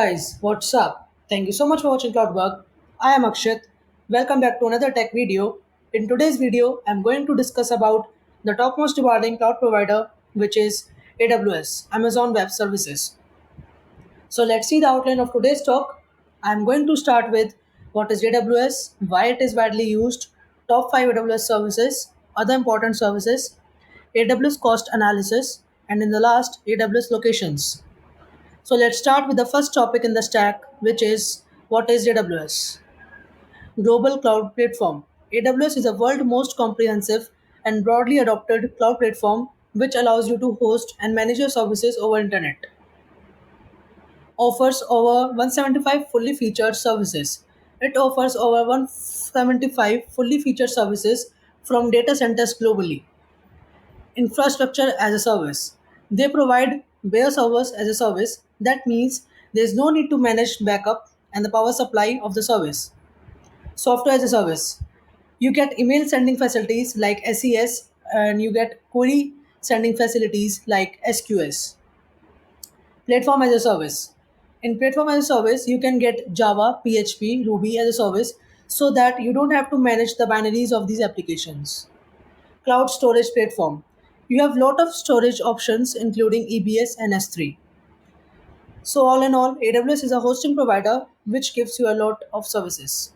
guys, what's up? Thank you so much for watching Cloudwork. I am Akshat. Welcome back to another tech video. In today's video, I'm going to discuss about the topmost demanding cloud provider, which is AWS, Amazon Web Services. So let's see the outline of today's talk. I'm going to start with what is AWS, why it is widely used, top 5 AWS services, other important services, AWS cost analysis, and in the last, AWS locations. So let's start with the first topic in the stack, which is what is AWS? Global Cloud Platform. AWS is the world's most comprehensive and broadly adopted cloud platform which allows you to host and manage your services over internet. Offers over 175 fully featured services. It offers over 175 fully featured services from data centers globally. Infrastructure as a service. They provide bare servers as a service. That means there is no need to manage backup and the power supply of the service. Software as a service. You get email sending facilities like SES and you get query sending facilities like SQS. Platform as a service. In platform as a service, you can get Java, PHP, Ruby as a service so that you don't have to manage the binaries of these applications. Cloud storage platform. You have lot of storage options including EBS and S3. So all in all, AWS is a hosting provider which gives you a lot of services.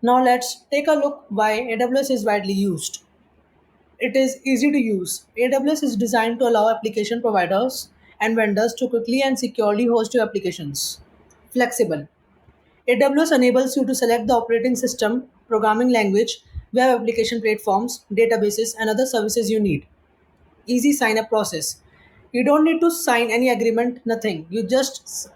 Now let's take a look why AWS is widely used. It is easy to use. AWS is designed to allow application providers and vendors to quickly and securely host your applications. Flexible. AWS enables you to select the operating system, programming language, web application platforms, databases, and other services you need. Easy sign up process. You don't need to sign any agreement, nothing. You just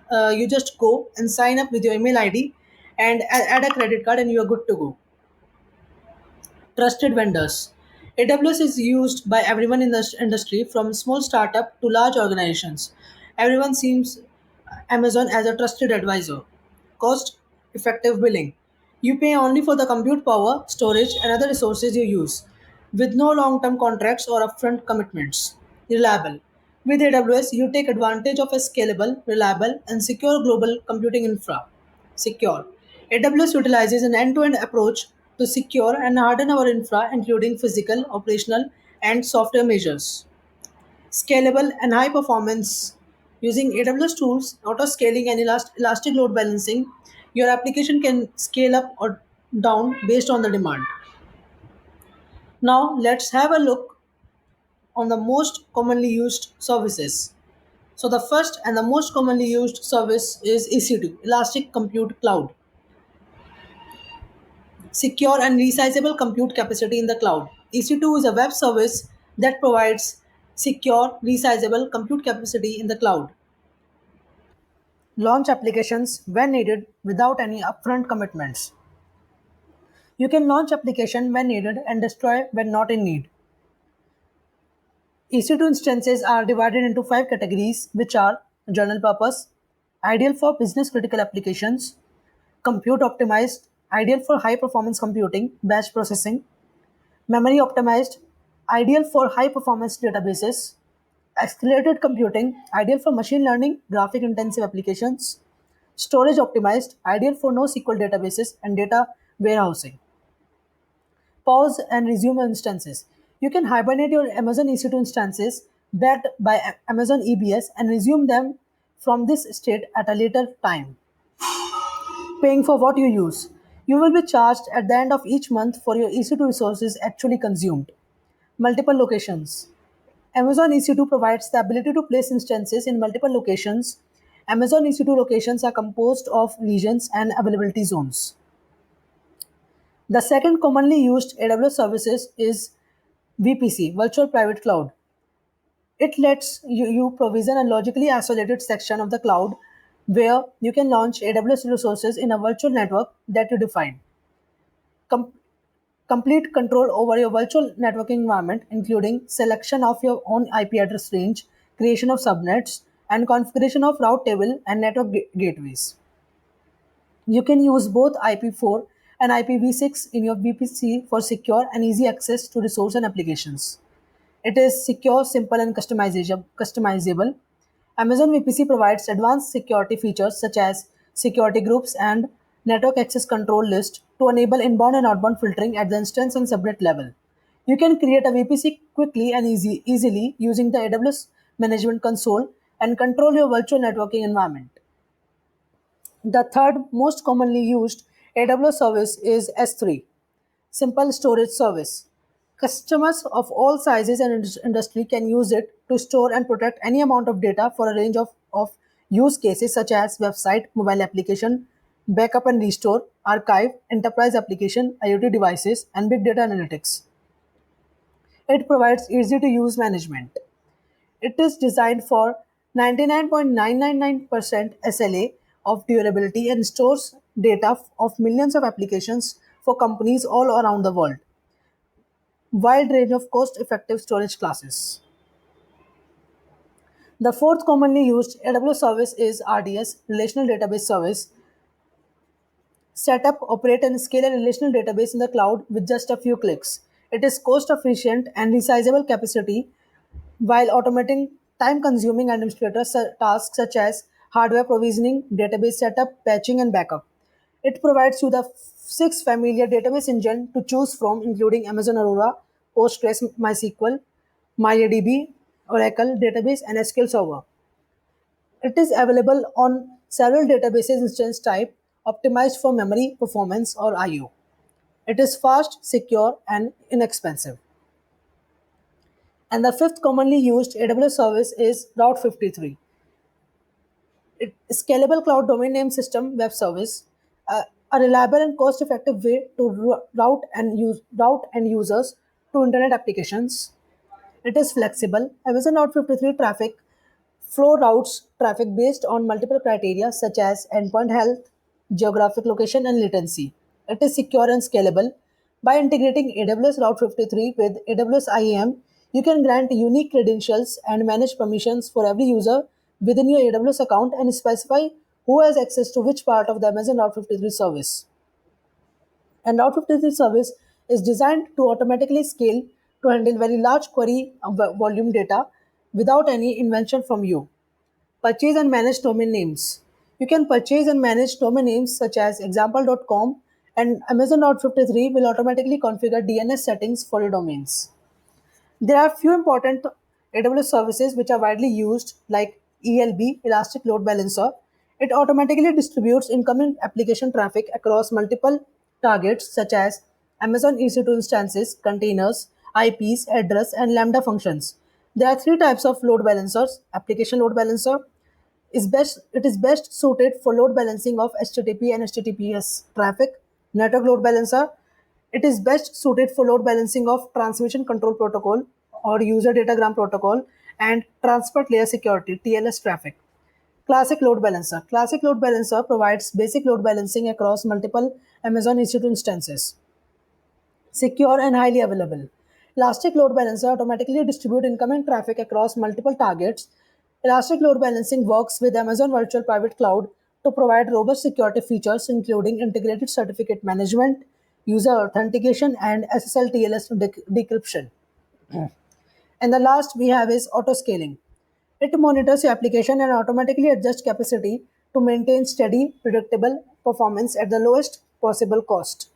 go and sign up with your email ID and add a credit card, and you are good to go. Trusted vendors. AWS is used by everyone in the industry from small startup to large organizations. Everyone sees Amazon as a trusted advisor. Cost effective billing. You pay only for the compute power, storage, and other resources you use, with no long term contracts or upfront commitments. Reliable. With AWS, you take advantage of a scalable, reliable, and secure global computing infra. Secure. AWS utilizes an end to end approach to secure and harden our infra, including physical, operational, and software measures. Scalable and high performance. Using AWS tools, auto scaling, and elastic load balancing, your application can scale up or down based on the demand. Now, let's have a look on the most commonly used services. So, the first and the most commonly used service is EC2, Elastic Compute Cloud. Secure and resizable compute capacity in the cloud. EC2 is a web service that provides secure, resizable compute capacity in the cloud. Launch applications when needed without any upfront commitments. You can launch application when needed and destroy when not in need. EC2 instances are divided into 5 categories, which are general purpose, ideal for business critical applications, compute optimized, ideal for high performance computing, batch processing, memory optimized, ideal for high performance databases, accelerated computing, ideal for machine learning, graphic intensive applications, storage optimized, ideal for NoSQL databases and data warehousing. Pause and resume instances. You can hibernate your Amazon EC2 instances backed by Amazon EBS and resume them from this state at a later time. Paying for what you use. You will be charged at the end of each month for your EC2 resources actually consumed. Multiple locations. Amazon EC2 provides the ability to place instances in multiple locations. Amazon EC2 locations are composed of regions and availability zones. The second commonly used AWS services is VPC, Virtual Private Cloud. It lets you provision a logically isolated section of the cloud where you can launch AWS resources in a virtual network that you define. Com- Complete control over your virtual networking environment, including selection of your own IP address range, creation of subnets, and configuration of route table and network gateways. You can use both IP4 and IPv6 in your VPC for secure and easy access to resource and applications. It is secure, simple, and customizable. Amazon VPC provides advanced security features such as security groups and network access control list to enable inbound and outbound filtering at the instance and subnet level. You can create a VPC quickly and easily using the AWS Management Console and control your virtual networking environment. The third most commonly used AWS service is S3, Simple Storage Service. Customers of all sizes and industry can use it to store and protect any amount of data for a range of use cases such as website, mobile application, backup and restore, archive, enterprise application, IoT devices, and big data analytics. It provides easy to use management. It is designed for 99.999% SLA of durability and stores data of millions of applications for companies all around the world. Wide range of cost-effective storage classes. The fourth commonly used AWS service is RDS, Relational Database Service. Set up, operate, and scale a relational database in the cloud with just a few clicks. It is cost efficient and resizable capacity while automating time consuming administrator tasks such as hardware provisioning, database setup, patching, and backup. It provides you the six familiar database engine to choose from, including Amazon Aurora, Postgres, MySQL, MariaDB, Oracle Database, and SQL Server. It is available on several databases instance type, optimized for memory, performance, or IO. It is fast, secure, and inexpensive. And the fifth commonly used AWS service is Route 53. Scalable cloud domain name system web service, a reliable and cost-effective way to route end users to internet applications. It is flexible. Amazon Route 53 traffic flow routes traffic based on multiple criteria such as endpoint health, geographic location, and latency. It is secure and scalable. By integrating AWS Route 53 with AWS IAM, you can grant unique credentials and manage permissions for every user within your AWS account and specify who has access to which part of the Amazon Route 53 service. And Route 53 service is designed to automatically scale to handle very large query volume data without any invention from you. Purchase and manage domain names. You can purchase and manage domain names such as example.com, and Amazon Route 53 will automatically configure DNS settings for your domains. There are few important AWS services which are widely used like ELB, Elastic Load Balancer. It automatically distributes incoming application traffic across multiple targets such as Amazon EC2 instances, containers, IPs, address, and Lambda functions. There are three types of load balancers. Application load balancer is best suited for load balancing of HTTP and HTTPS traffic. Network load balancer, it is best suited for load balancing of transmission control protocol or user datagram protocol and transport layer security TLS traffic. Classic load balancer. Classic load balancer provides basic load balancing across multiple Amazon EC2 instances. Secure and highly available. Elastic Load Balancer automatically distributes incoming traffic across multiple targets. Elastic Load Balancing works with Amazon Virtual Private Cloud to provide robust security features including integrated certificate management, user authentication, and SSL TLS decryption. And the last we have is auto scaling. It monitors your application and automatically adjusts capacity to maintain steady, predictable performance at the lowest possible cost.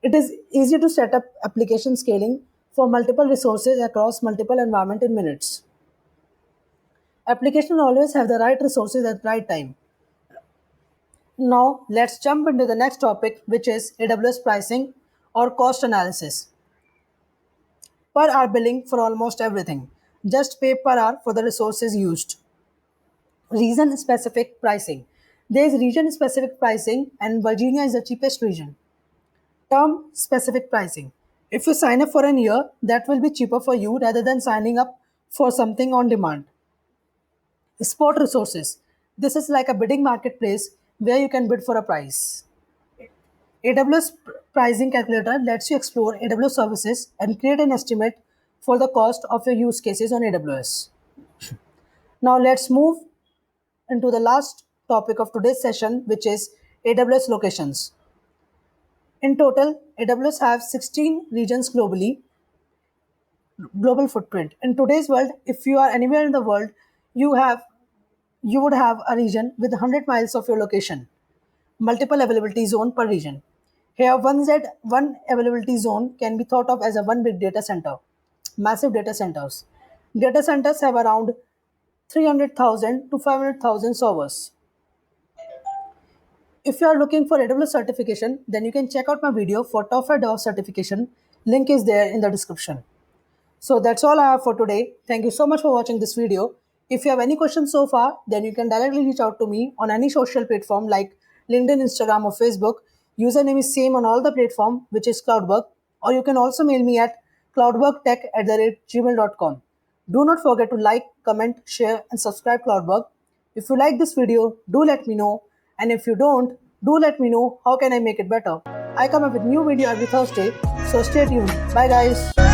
It is easy to set up application scaling for multiple resources across multiple environments in minutes. Application always have the right resources at the right time. Now let's jump into the next topic, which is AWS pricing or cost analysis. Per hour billing for almost everything. Just pay per hour for the resources used. Region specific pricing. There is region specific pricing and Virginia is the cheapest region. Term specific pricing. If you sign up for a year, that will be cheaper for you rather than signing up for something on demand. Spot resources. This is like a bidding marketplace where you can bid for a price. AWS pricing calculator lets you explore AWS services and create an estimate for the cost of your use cases on AWS. Now let's move into the last topic of today's session, which is AWS locations. In total, AWS has 16 regions global footprint. In today's world, if you are anywhere in the world, you have you would have a region with 100 miles of your location, multiple availability zone per region. Here, one availability zone can be thought of as a one big data center, massive data centers. Data centers have around 300,000 to 500,000 servers. If you are looking for AWS certification, then you can check out my video for TOEFL DevOps certification. Link is there in the description. So that's all I have for today. Thank you so much for watching this video. If you have any questions so far, then you can directly reach out to me on any social platform like LinkedIn, Instagram, or Facebook. Username is same on all the platform, which is Cloudwork. Or you can also mail me at cloudworktech@gmail.com. Do not forget to like, comment, share, and subscribe Cloudwork. If you like this video, do let me know. And if you don't, do let me know how can I make it better. I come up with new video every Thursday, so stay tuned. Bye guys.